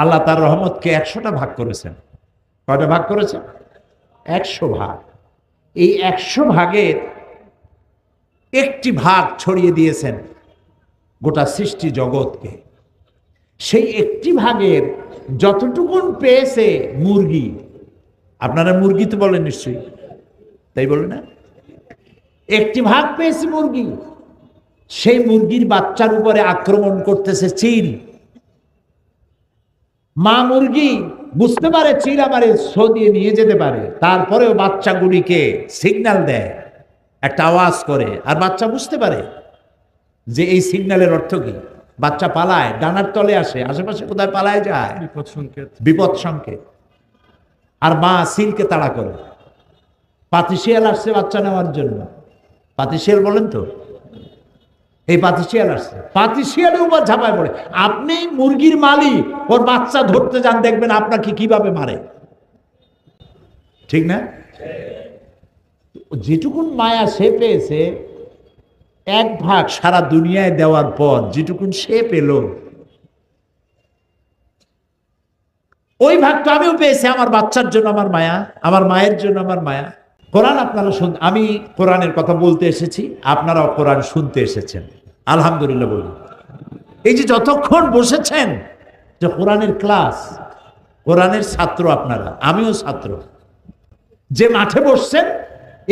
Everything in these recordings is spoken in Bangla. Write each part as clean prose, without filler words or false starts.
আল্লাহ তার রহমতকে 100টা ভাগ করেছেন। কয়টা ভাগ করেছেন? 100 ভাগ। এই 100 ভাগের একটি ভাগ ছড়িয়ে দিয়েছেন গোটা সৃষ্টি জগৎকে। সেই একটি ভাগের যতটুকুন পেয়েছে মুরগি, আপনারা মুরগি তো বলেন নিশ্চয়ই, তাই বলে না? একটি ভাগ পেয়েছে মুরগি, সেই মুরগির বাচ্চার উপরে আক্রমণ করতেছে চিল। মা মুরগি বুঝতে পারে চিল আমারে ছো দিয়ে নিয়ে যেতে পারে, তারপরেও বাচ্চাগুলিকে সিগন্যাল দেয়, একটা আওয়াজ করে, আর বাচ্চা বুঝতে পারে যে এই সিগন্যালের অর্থ কি। বাচ্চা পালায়, ডানার তলে আসে, আশেপাশে কোথায় পালায় যায়, বিপদ সংকেত, বিপদ সংকেত। আর মা সিলকে তাড়া করে। পাতিশিয়াল আসছে বাচ্চা নেওয়ার জন্য, পাতিশিয়াল বলেন তো, এই পাতিশিয়াল আসছে, পাতিশিয়ালের উপর ঝাঁপায় পড়ে। আপনি মুরগির মালিক, ওর বাচ্চা ধরতে যান, দেখবেন আপনাকে কিভাবে মারে, ঠিক না? যেটুকুন মায়া সে পেয়েছে, এক ভাগ সারা দুনিয়ায় দেওয়ার পর যেটুকুন সে পেল, ওই ভাগটা আমিও পেয়েছি আমার বাচ্চার জন্য আমার মায়া, আমার মায়ের জন্য আমার মায়া। কোরআন আপনারা শুন, আমি কোরআনের কথা বলতে এসেছি, আপনারাও কোরআন শুনতে এসেছেন, আলহামদুলিল্লাহ বলি। এই যে যতক্ষণ বসেছেন, যে কোরআনের ক্লাস, কোরআনের ছাত্র আপনারা, আমিও ছাত্র। যে মাঠে বসছেন,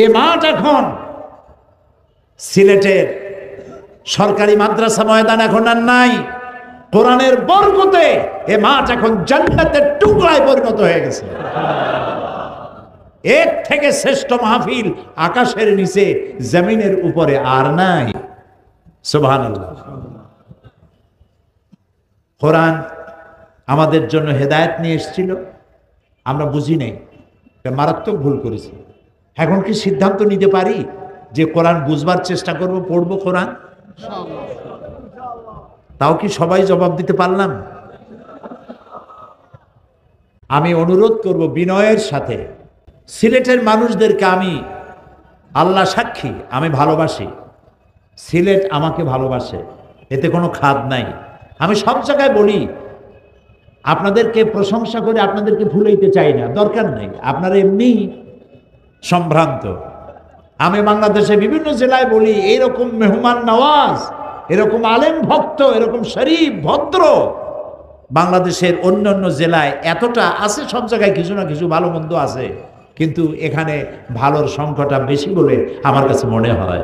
এ মাঠ এখন সিলেটের সরকারি মাদ্রাসা ময়দান এখন আর নাই। কোরআনের বরকতে এ মাঠ এখন জান্নাতের টুকরায় পরিণত হয়ে গেছে। এর থেকে শ্রেষ্ঠ মাহফিল আকাশের নিচে জমিনের উপরে আর নাই। সুবহানাল্লাহ। কোরআন আমাদের জন্য হেদায়েত নিয়ে এসেছিল, আমরা বুঝি নাই, মারাত্মক ভুল করেছি। এখন কি সিদ্ধান্ত নিতে পারি যে কোরআন বুঝবার চেষ্টা করব, পড়বো কোরআন? তাও কি সবাই জবাব দিতে পারলাম? আমি অনুরোধ করব বিনয়ের সাথে, সিলেটের মানুষদেরকে আমি, আল্লাহ সাক্ষী, আমি ভালোবাসি, সিলেট আমাকে ভালোবাসে, এতে কোনো খাদ নাই। আমি সব জায়গায় বলি, আপনাদেরকে প্রশংসা করে আপনাদেরকে ভুলাইতে চাই না, দরকার নেই, আপনারা এমনি সম্ভ্রান্ত। আমি বাংলাদেশে বিভিন্ন জেলায় বলি, এরকম মেহমান নওয়াজ, এরকম আলেম ভক্ত, এরকম শরীফ ভদ্র বাংলাদেশের অন্য অন্য জেলায় এতটা আছে। সব জায়গায় কিছু না কিছু ভালো মন্দ আছে, কিন্তু এখানে ভালোর সংখ্যাটা বেশি বলে আমার কাছে মনে হয়।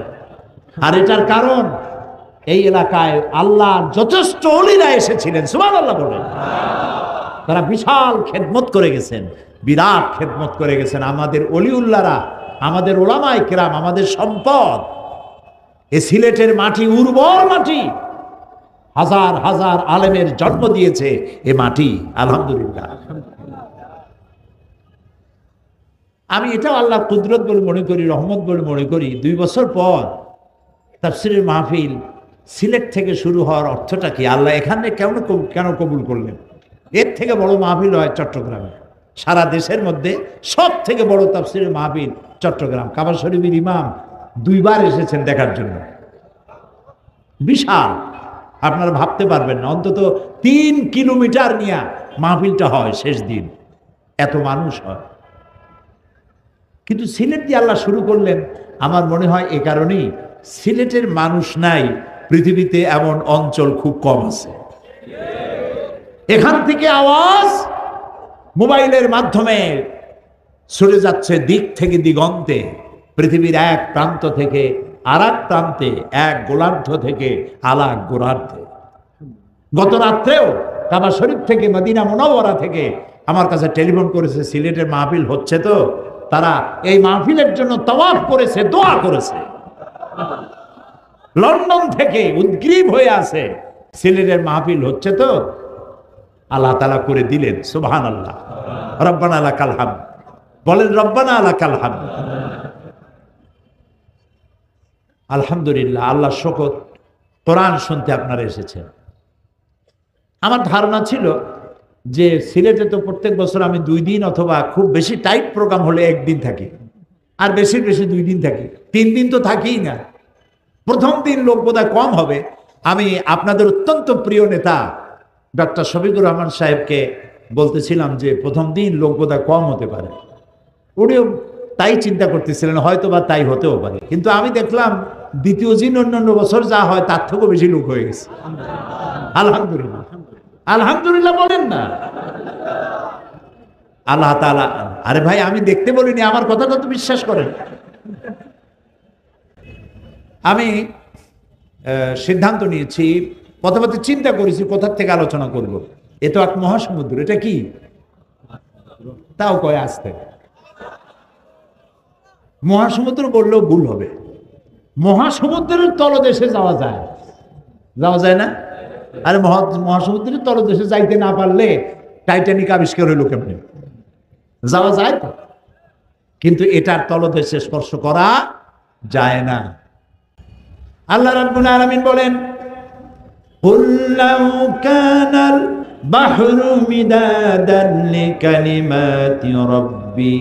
আর এটার কারণ, এই এলাকায় আল্লাহর যথেষ্ট ওলিরা এসেছিলেন, সুবহানাল্লাহ বলেন। তারা বিশাল খেদমত করে গেছেন, বিরাট খেদমত করে গেছেন। আমাদের ওলিউল্লাহরা, আমাদের ওলামায়ে কেরাম, আমাদের সম্পদ। এ সিলেটের মাটি উর্বর মাটি, হাজার হাজার আলেমের জন্ম দিয়েছে এ মাটি, আলহামদুলিল্লাহ। আমি এটাও আল্লাহর কুদরত বলে মনে করি, রহমত বলে মনে করি। 2 বছর পর তাফসীরের মাহফিল সিলেট থেকে শুরু হওয়ার অর্থটা কি? আল্লাহ এখানে কেন কবুল করলেন? এর থেকে বড় মাহফিল হয় চট্টগ্রামে। সারা দেশের মধ্যে সব থেকে বড় তাফসীরের মাহফিল চট্টগ্রাম। কাবা শরীফের ইমাম 2 বার এসেছেন দেখার জন্য, বিশাল, আপনারা ভাবতে পারবেন না। অন্তত 3 কিলোমিটার নিয়ে মাহফিলটা হয় শেষ দিন, এত মানুষ হয়। কিন্তু সিলেট দিয়ে আল্লাহ শুরু করলেন, আমার মনে হয় এ কারণেই, সিলেটের মানুষ নাই পৃথিবীতে এমন অঞ্চল খুব কম আছে। এখান থেকে আওয়াজ মোবাইলের মাধ্যমে ছড়ে যাচ্ছে দিক থেকে দিগন্তে, পৃথিবীর এক প্রান্ত থেকে আর এক প্রান্তে, এক গোলার্ধ থেকে আলাক গোলার্ধে। গত রাত্রেও কাবা শরীফ থেকে, মদিনা মুনাওয়ারা থেকে আমার কাছে টেলিফোন করেছে, সিলেটের মাহফিল হচ্ছে তো, তারা এই মাহফিলের জন্য তাওয়াফ করেছে, দোয়া করেছে। লন্ডন থেকে উদ্গ্রীব হয়ে আছে, সিলেটের মাহফিল হচ্ছে তো, আল্লাহ তাআলা করে দিলেন। সুবহানাল্লাহ। রব্বানা লাকাল হামদ বলেন, রব্বানা লাকাল হামদ। আলহামদুলিল্লাহ, আল্লাহ শকর। কোরআন শুনতে আপনারা এসেছেন। আমার ধারণা ছিল যে সিলেটে তো প্রত্যেক বছর আমি 2 দিন অথবা খুব বেশি টাইট প্রোগ্রাম হলে 1 দিন থাকি, আর বেশি 2 দিন থাকি, 3 দিন তো থাকিই না। প্রথম দিন লোক বোধহয় কম হবে। আমি আপনাদের অত্যন্ত প্রিয় নেতা ডক্টর শফিকুর রহমান সাহেবকে বলতেছিলাম যে প্রথম দিন লোক বোধহয় কম হতে পারে, উনিও তাই চিন্তা করতেছিলেন, হয়তো বা তাই হতেও পারে। কিন্তু আমি দেখলাম দ্বিতীয় দিন অন্যান্য বছর যা হয় তার থেকেও বেশি লোক হয়ে গেছে। আলহামদুলিল্লাহ, আলহামদুলিল্লাহ বলেন না। আল্লাহ তাআলা, আরে ভাই আমি দেখতে বলিনি, আমার কথাটা তো বিশ্বাস করেন। আমি সিদ্ধান্ত নিয়েছি, প্রথমত চিন্তা করেছি কোথার থেকে আলোচনা করব। এ তো এক মহাসমুদ্র, এটা কি তাও কয় আসতে মহাসমুদ্র বললেও ভুল হবে। মহাসমুদ্রের তলদেশে যাওয়া যায়, যাওয়া যায় না? আরে মহাসমুদ্রের তলদেশে যাইতে না পারলে টাইটানিক আবিষ্কার হইল কেমনে? যাওয়া যায় তো, কিন্তু এটার তলদেশে স্পর্শ করা যায় না। আল্লাহ রাব্বুল আলামিন বলেন, কুল লাউ কানাল বাহরু মিদাদান লিকালিমাতি রাব্বি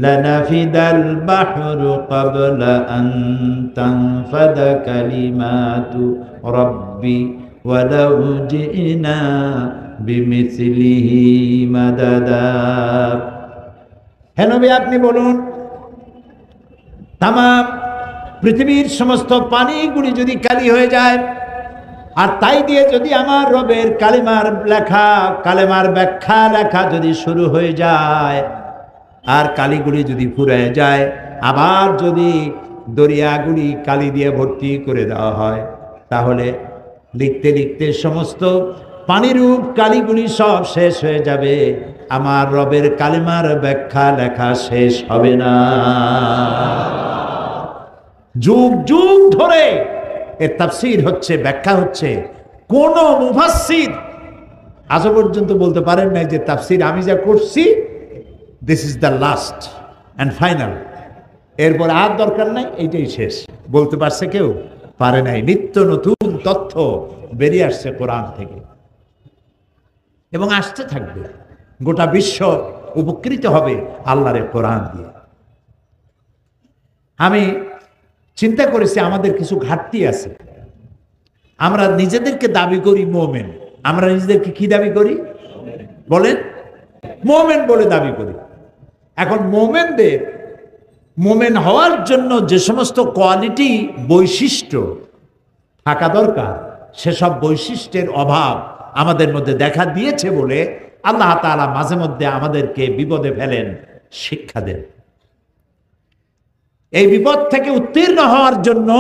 লানাফিদাল বাহরু ক্বাবলা আন তানফাদা কালিমাতু রাব্বি ওয়ালাউ জিনা বিমিসলিহি মাদাদা। হে নবী, আপনি বলুন, তামাম পৃথিবীর সমস্ত পানিগুলি যদি কালি হয়ে যায়, আর তাই দিয়ে যদি আমার রবের কালিমার লেখা, কালেমার ব্যাখ্যা লেখা যদি শুরু হয়ে যায়, আর কালিগুলি যদি ফুরিয়ে যায়, আবার যদি দরিয়াগুলি কালি দিয়ে ভর্তি করে দেওয়া হয়, তাহলে লিখতে লিখতে সমস্ত পানিরূপ কালিগুলি সব শেষ হয়ে যাবে, আমার রবের কালিমার ব্যাখ্যা লেখা শেষ হবে না। যুগ যুগ ধরে এর তাফসীর হচ্ছে, ব্যাখ্যা হচ্ছে। কোন মুফাসসির আজও পর্যন্ত বলতে পারেন নাই যে তাফসীর আমি যা করছি this is the last and final, এরপর আর দরকার নাই, এইটাই শেষ। বলতে পারছে কেউ? পারে নাই। নিত্য নতুন তথ্য বেরিয়ে আসছে কোরআন থেকে এবং আসতে থাকবে। গোটা বিশ্ব উপকৃত হবে আল্লাহর কোরআন দিয়ে। আমি চিন্তা করেছি আমাদের কিছু ঘাটতি আছে। আমরা নিজেদেরকে দাবি করি মোমেন। আমরা নিজেদেরকে কি দাবি করি বলেন? মোমেন বলে দাবি করি। এখন মোমেনদের মোমেন হওয়ার জন্য যে সমস্ত কোয়ালিটি, বৈশিষ্ট্য থাকা দরকার, সেসব বৈশিষ্ট্যের অভাব আমাদের মধ্যে দেখা দিয়েছে বলে আল্লাহ তাআলা মাঝে মধ্যে আমাদেরকে বিপদে ফেলেন, শিক্ষা দেন। এই বিপদ থেকে উত্তীর্ণ হওয়ার জন্য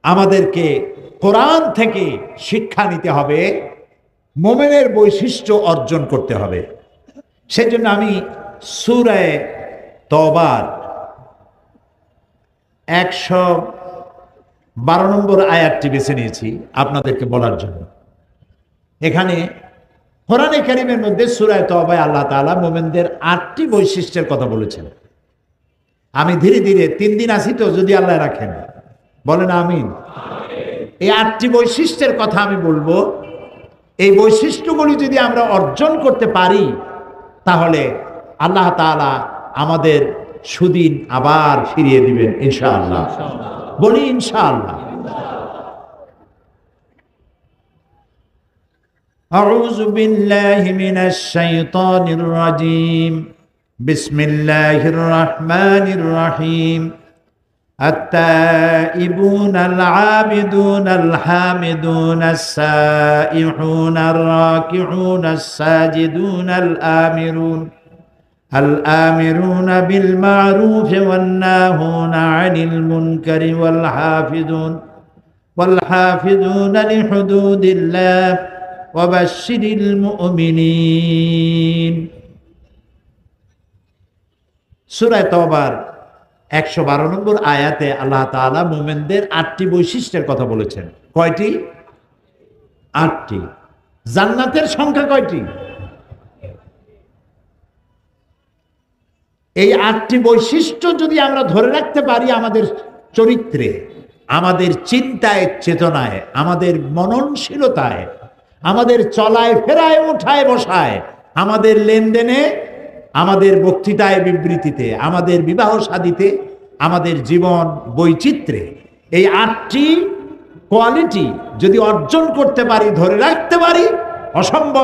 আমাদেরকে কোরআন থেকে শিক্ষা নিতে হবে, মোমেনের বৈশিষ্ট্য অর্জন করতে হবে। সেজন্য আমি সূরা তওবার 112 নম্বর আয়াতটি বেছে নিয়েছি আপনাদেরকে বলার জন্য। এখানে কোরআনে কারীমের মধ্যে সূরা তওবায় আল্লাহ তাআলা মোমেনদের 8টি বৈশিষ্ট্যের কথা বলেছেন। আমি ধীরে ধীরে 3 দিন আসি তো, যদি আল্লাহ রাখেন বলেন আমিন। এই 8টি বৈশিষ্ট্যের কথা আমি বলবো। এই বৈশিষ্ট্যগুলি যদি আমরা অর্জন করতে পারি, তাহলে আল্লাহ তাআলা আমাদের সুদিন আবার ফিরিয়ে দিবেন ইনশাআল্লাহ। বলি ইনশাআল্লাহ। আউযু বিল্লাহি মিনাশ শাইতানির রাজীম। বিসমিল্লাহির রাহমানির রহিম। التائبون العابدون الحامدون السائحون الراكعون الساجدون الآمرون بالمعروف والناهون عن المنكر والحافظون لحدود الله وبشر المؤمنين। সূরা তওবার 112 নম্বর আয়াতে আল্লাহ তাআলা মুমিনদের 8টি বৈশিষ্ট্যের কথা বলেছেন। কয়টি? 8টি। জান্নাতের সংখ্যা কয়টি? এই 8টি বৈশিষ্ট্য যদি আমরা ধরে রাখতে পারি আমাদের চরিত্রে, আমাদের চিন্তায়, চেতনায়, আমাদের মননশীলতায়, আমাদের চলায় ফেরায়, উঠায় বসায়, আমাদের লেনদেনে, আমাদের বক্তৃতায় বিবৃতিতে, আমাদের বিবাহ শাদীতে, আমাদের জীবন বৈচিত্র্যে, এই 8টি কোয়ালিটি যদি অর্জন করতে পারি, ধরে রাখতে পারি, অসম্ভব